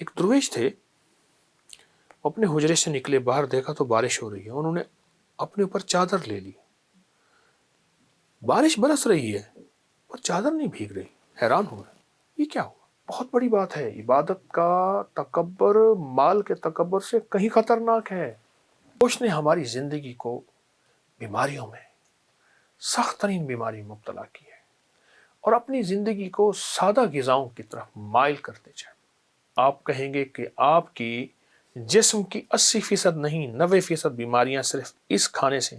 ایک درویش تھے، اپنے حجرے سے نکلے، باہر دیکھا تو بارش ہو رہی ہے، انہوں نے اپنے اوپر چادر لے لی، بارش برس رہی ہے اور چادر نہیں بھیگ رہی، حیران ہو گئے یہ کیا ہوا؟ بہت بڑی بات ہے، عبادت کا تکبر مال کے تکبر سے کہیں خطرناک ہے۔ اس نے ہماری زندگی کو بیماریوں میں، سخت ترین بیماری مبتلا کی ہے، اور اپنی زندگی کو سادہ غذاؤں کی طرف مائل کرتے جائیں۔ آپ کہیں گے کہ آپ کی جسم کی 80% نہیں 90% بیماریاں صرف اس کھانے سے،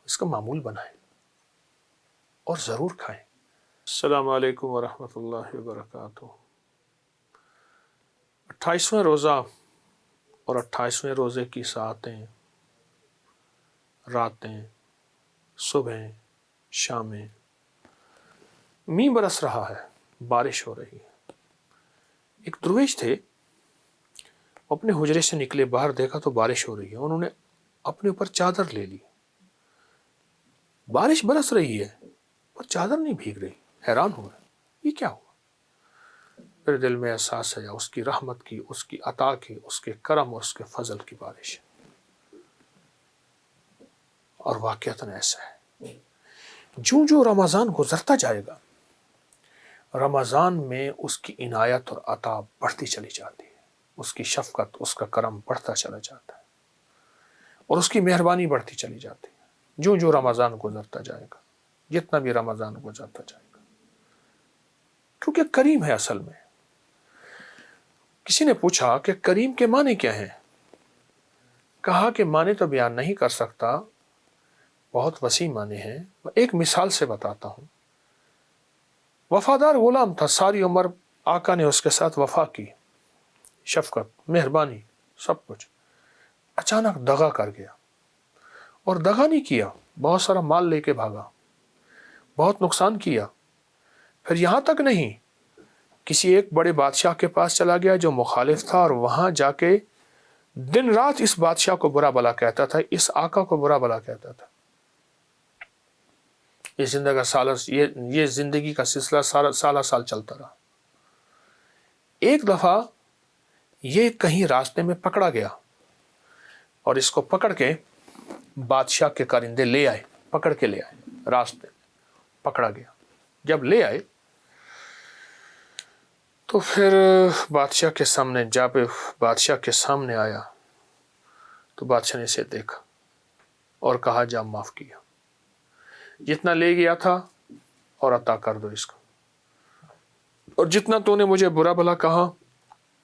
اس کا معمول بنائیں اور ضرور کھائیں۔ السلام علیکم ورحمۃ اللہ وبرکاتہ۔ 28واں روزہ اور 28ویں روزے کی ساعتیں، راتیں، صبح، شامیں، می برس رہا ہے، بارش ہو رہی ہے۔ ایک درویش تھے، اپنے حجرے سے نکلے، باہر دیکھا تو بارش ہو رہی ہے، انہوں نے اپنے اوپر چادر لے لی، بارش برس رہی ہے اور چادر نہیں بھیگ رہی، حیران ہو گئے یہ کیا ہوا؟ پھر دل میں احساس ہے اس کی رحمت کی، اس کی عطا کی، اس کے کرم اور اس کے فضل کی بارش، اور واقعتاً ایسا ہے۔ جو رمضان گزرتا جائے گا، رمضان میں اس کی عنایت اور عطا بڑھتی چلی جاتی ہے، اس کی شفقت، اس کا کرم بڑھتا چلا جاتا ہے، اور اس کی مہربانی بڑھتی چلی جاتی ہے جو رمضان گزرتا جائے گا، جتنا بھی رمضان گزرتا جائے گا، کیونکہ کریم ہے اصل میں۔ کسی نے پوچھا کہ کریم کے معنی کیا ہیں؟ کہا کہ معنی تو بیان نہیں کر سکتا، بہت وسیع معنی ہیں، میں ایک مثال سے بتاتا ہوں۔ وفادار غلام تھا، ساری عمر آقا نے اس کے ساتھ وفا کی، شفقت، مہربانی، سب کچھ، اچانک دغا کر گیا، اور دغا نہیں کیا، بہت سارا مال لے کے بھاگا، بہت نقصان کیا، پھر یہاں تک نہیں، کسی ایک بڑے بادشاہ کے پاس چلا گیا جو مخالف تھا، اور وہاں جا کے دن رات اس بادشاہ کو برا بلا کہتا تھا، اس آقا کو برا بلا کہتا تھا۔ یہ زندگی کا سلسلہ سالہ سال چلتا رہا۔ ایک دفعہ یہ کہیں راستے میں پکڑا گیا، اور اس کو پکڑ کے بادشاہ کے کارندے لے آئے، پکڑ کے لے آئے، راستے میں پکڑا گیا۔ جب لے آئے تو پھر بادشاہ کے سامنے، جب بادشاہ کے سامنے آیا تو بادشاہ نے اسے دیکھا اور کہا جا معاف کیا، جتنا لے گیا تھا اور عطا کر دو اس کو، اور جتنا تو نے مجھے برا بھلا کہا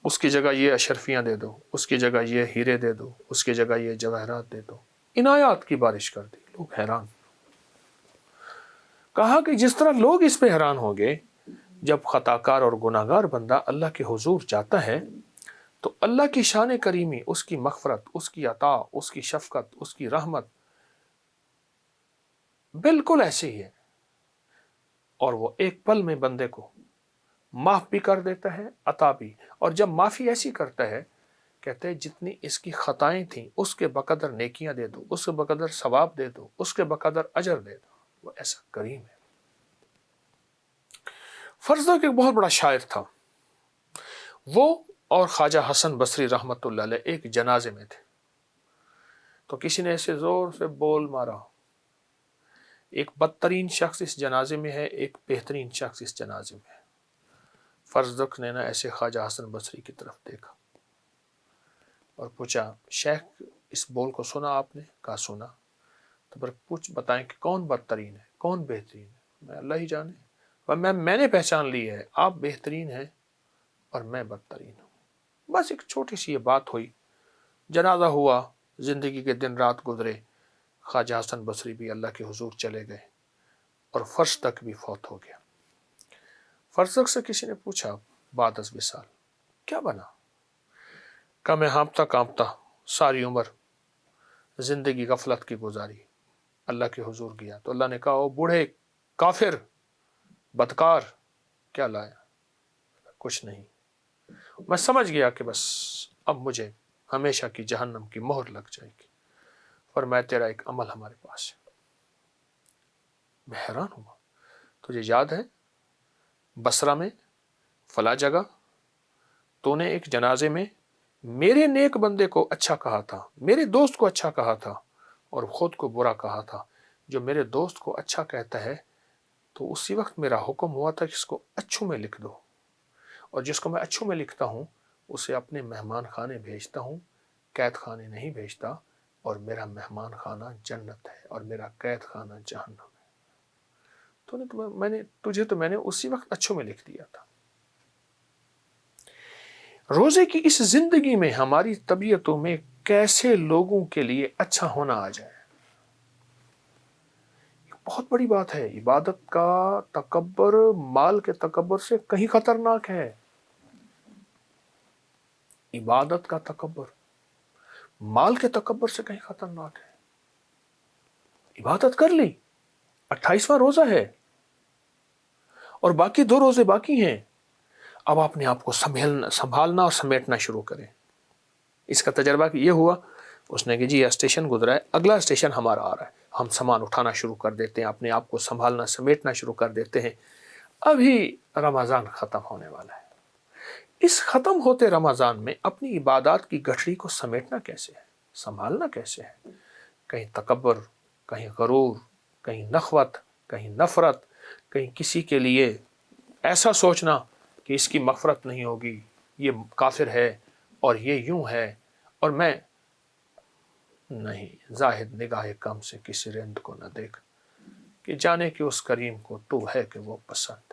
اس کی جگہ یہ اشرفیاں دے دو، اس کی جگہ یہ ہیرے دے دو، اس کی جگہ یہ جواہرات دے دو، عنایات کی بارش کر دی۔ لوگ حیران، کہا کہ جس طرح لوگ اس پہ حیران ہوں گے جب خطاکار اور گناہگار بندہ اللہ کے حضور جاتا ہے تو اللہ کی شان کریمی، اس کی مغفرت، اس کی عطا، اس کی شفقت، اس کی رحمت بالکل ایسے ہی ہے، اور وہ ایک پل میں بندے کو معاف بھی کر دیتا ہے، عطا بھی، اور جب معافی ایسی کرتا ہے، کہتے ہیں جتنی اس کی خطائیں تھیں اس کے بقدر نیکیاں دے دو، اس کے بقدر ثواب دے دو، اس کے بقدر اجر دے دو، وہ ایسا کریم ہے۔ فرض کہ ایک بہت بڑا شاعر تھا، وہ اور خواجہ حسن بصری رحمت اللہ علیہ ایک جنازے میں تھے، تو کسی نے ایسے زور سے بول مارا، ایک بدترین شخص اس جنازے میں ہے، ایک بہترین شخص اس جنازے میں ہے۔ فرزدق نے نا ایسے خواجہ حسن بصری کی طرف دیکھا اور پوچھا شیخ اس بول کو سنا آپ نے؟ کہا سنا۔ تو پھر بتائیں کہ کون بدترین ہے، کون بہترین ہے؟ میں اللہ ہی جانے، اور میں نے پہچان لی ہے، آپ بہترین ہیں اور میں بدترین ہوں۔ بس ایک چھوٹی سی یہ بات ہوئی، جنازہ ہوا، زندگی کے دن رات گزرے، خواجہ حسن بصری بھی اللہ کے حضور چلے گئے، اور فرزدق بھی فوت ہو گیا۔ فرزدق سے کسی نے پوچھا بعد از وصال کیا بنا؟ کہ میں ہانپتا کانپتا ساری عمر زندگی غفلت کی گزاری، اللہ کے حضور گیا تو اللہ نے کہا او بوڑھے کافر بدکار، کیا لایا؟ کچھ نہیں، میں سمجھ گیا کہ بس اب مجھے ہمیشہ کی جہنم کی مہر لگ جائے گی، فرمایا تیرا ایک عمل ہمارے پاس ہے۔ میں حیران ہوا، تجھے یاد ہے بصرہ میں فلاں جگہ تو نے ایک جنازے میں میرے نیک بندے کو اچھا کہا تھا، میرے دوست کو اچھا کہا تھا اور خود کو برا کہا تھا۔ جو میرے دوست کو اچھا کہتا ہے تو اسی وقت میرا حکم ہوا تھا کہ اس کو اچھوں میں لکھ دو، اور جس کو میں اچھوں میں لکھتا ہوں اسے اپنے مہمان خانے بھیجتا ہوں، قید خانے نہیں بھیجتا، اور میرا مہمان خانہ جنت ہے اور میرا قید خانہ جہنم ہے۔ میں نے اسی وقت اچھوں میں لکھ دیا تھا۔ روزے کی اس زندگی میں ہماری طبیعتوں میں کیسے لوگوں کے لیے اچھا ہونا آ جائے، بہت بڑی بات ہے۔ عبادت کا تکبر مال کے تکبر سے کہیں خطرناک ہے۔ عبادت کا تکبر مال کے تکبر سے کہیں خطرناک ہے۔ عبادت کر لی، 28واں روزہ ہے اور باقی 2 روزے باقی ہیں، اب اپنے آپ کو سنبھالنا اور سمیٹنا شروع کریں۔ اس کا تجربہ یہ ہوا، اس نے کہ جی یہ اسٹیشن گزرا ہے، اگلا اسٹیشن ہمارا آ رہا ہے، ہم سامان اٹھانا شروع کر دیتے ہیں، اپنے آپ کو سنبھالنا سمیٹنا شروع کر دیتے ہیں۔ ابھی رمضان ختم ہونے والا ہے، اس ختم ہوتے رمضان میں اپنی عبادات کی گٹھڑی کو سمیٹنا کیسے ہے، سنبھالنا کیسے ہے؟ کہیں تکبر، کہیں غرور، کہیں نخوت، کہیں نفرت، کہیں کسی کے لیے ایسا سوچنا کہ اس کی مغفرت نہیں ہوگی، یہ کافر ہے اور یہ یوں ہے، اور میں نہیں۔ زاہد نگاہ کم سے کسی رند کو نہ دیکھ، کہ جانے کہ اس کریم کو تو ہے کہ وہ پسند۔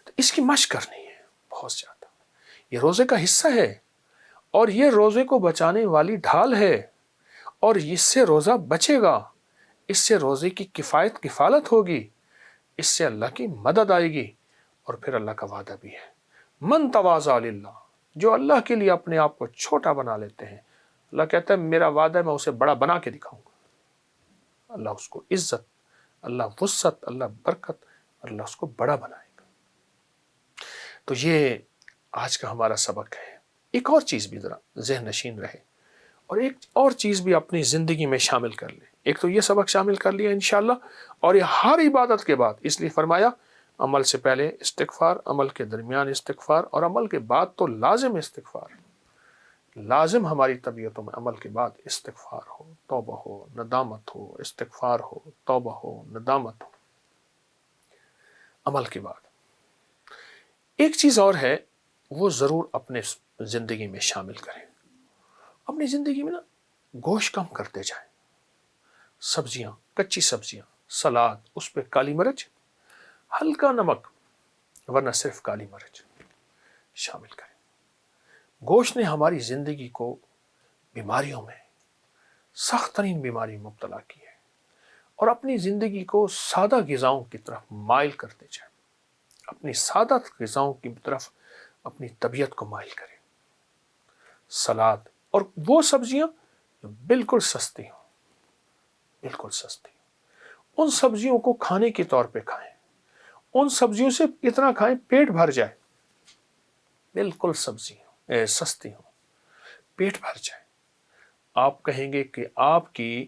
تو اس کی مشق کرنی ہے بہت زیادہ، یہ روزے کا حصہ ہے اور یہ روزے کو بچانے والی ڈھال ہے، اور اس سے روزہ بچے گا، اس سے روزے کی کفالت ہوگی، اس سے اللہ کی مدد آئے گی، اور پھر اللہ کا وعدہ بھی ہے، من تواضع للہ، جو اللہ کے لیے اپنے آپ کو چھوٹا بنا لیتے ہیں، اللہ کہتا ہے میرا وعدہ ہے میں اسے بڑا بنا کے دکھاؤں گا۔ اللہ اس کو عزت، اللہ وسعت، اللہ برکت، اللہ اس کو بڑا بنائے گا۔ تو یہ آج کا ہمارا سبق ہے۔ ایک اور چیز بھی ذرا ذہن نشین رہے، اور ایک اور چیز بھی اپنی زندگی میں شامل کر لیں۔ ایک تو یہ سبق شامل کر لیا انشاءاللہ، اور یہ ہر عبادت کے بعد، اس لیے فرمایا عمل سے پہلے استغفار، عمل کے درمیان استغفار، اور عمل کے بعد تو لازم استغفار۔ لازم ہماری طبیعتوں میں عمل کے بعد استغفار ہو، توبہ ہو، ندامت ہو، استغفار ہو، توبہ ہو، ندامت ہو، عمل کے بعد۔ ایک چیز اور ہے، وہ ضرور اپنے زندگی میں شامل کریں۔ اپنی زندگی میں نا گوشت کم کرتے جائیں، سبزیاں، کچی سبزیاں، سلاد، اس پہ کالی مرچ، ہلکا نمک، ورنہ صرف کالی مرچ شامل کریں۔ گوشت نے ہماری زندگی کو بیماریوں میں، سخت ترین بیماری میں مبتلا کی ہے، اور اپنی زندگی کو سادہ غذاؤں کی طرف مائل کرتے جائیں، اپنی سادہ غذاؤں کی طرف اپنی طبیعت کو مائل کریں۔ سلاد اور وہ سبزیاں جو بالکل سستی ہوں، بالکل سستی، ان سبزیوں کو کھانے کے طور پہ کھائیں، ان سبزیوں سے اتنا کھائیں پیٹ بھر جائے، بالکل سبزی ہوں، سستی ہوں، پیٹ بھر جائے۔ آپ کہیں گے کہ آپ کی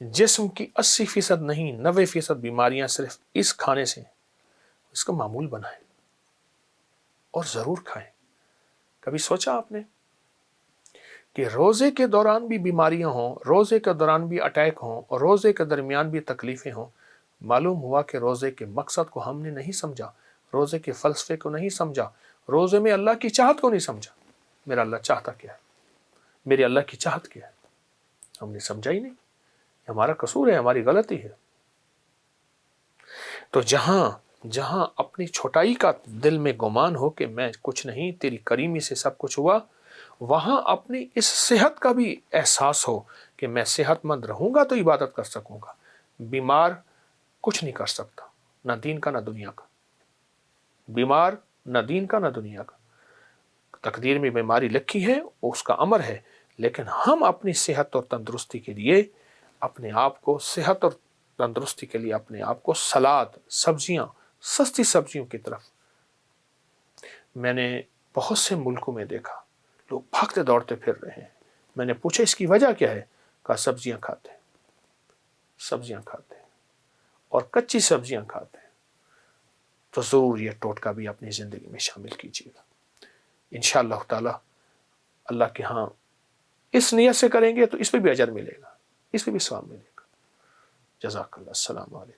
جسم کی 80% نہیں 90% بیماریاں صرف اس کھانے سے، اس کا معمول بنائیں اور ضرور کھائیں۔ کبھی سوچا آپ نے کہ روزے کے دوران بھی بیماریاں ہوں، روزے کے دوران بھی اٹیک ہوں، اور روزے کے درمیان بھی تکلیفیں ہوں؟ معلوم ہوا کہ روزے کے مقصد کو ہم نے نہیں سمجھا، روزے کے فلسفے کو نہیں سمجھا، روزے میں اللہ کی چاہت کو نہیں سمجھا۔ میرا اللہ چاہتا کیا ہے، میرے اللہ کی چاہت کیا ہے، ہم نے سمجھا ہی نہیں۔ ہمارا قصور ہے، ہماری غلطی ہے۔ تو جہاں اپنی چھوٹائی کا دل میں گمان ہو کہ میں کچھ نہیں، تیری کریمی سے سب کچھ ہوا، وہاں اپنی اس صحت کا بھی احساس ہو کہ میں صحت مند رہوں گا تو عبادت کر سکوں گا، بیمار کچھ نہیں کر سکتا، نہ دین کا نہ دنیا کا، بیمار نہ دین کا نہ دنیا کا۔ تقدیر میں بیماری لکھی ہے، اس کا امر ہے، لیکن ہم اپنی صحت اور تندرستی کے لیے اپنے آپ کو، صحت اور تندرستی کے لیے اپنے آپ کو سلاد، سبزیاں، سستی سبزیوں کی طرف۔ میں نے بہت سے ملکوں میں دیکھا لوگ بھاگتے دوڑتے پھر رہے ہیں، میں نے پوچھا اس کی وجہ کیا ہے؟ کہا سبزیاں کھاتے ہیں، سبزیاں کھاتے ہیں اور کچی سبزیاں کھاتے ہیں۔ تو ضرور یہ ٹوٹکا بھی اپنی زندگی میں شامل کیجیے گا۔ انشاءاللہ تعالی اللہ کے ہاں اس نیت سے کریں گے تو اس پہ بھی اجر ملے گا، اس پہ بھی ثواب ملے گا۔ جزاک اللہ، السلام علیکم۔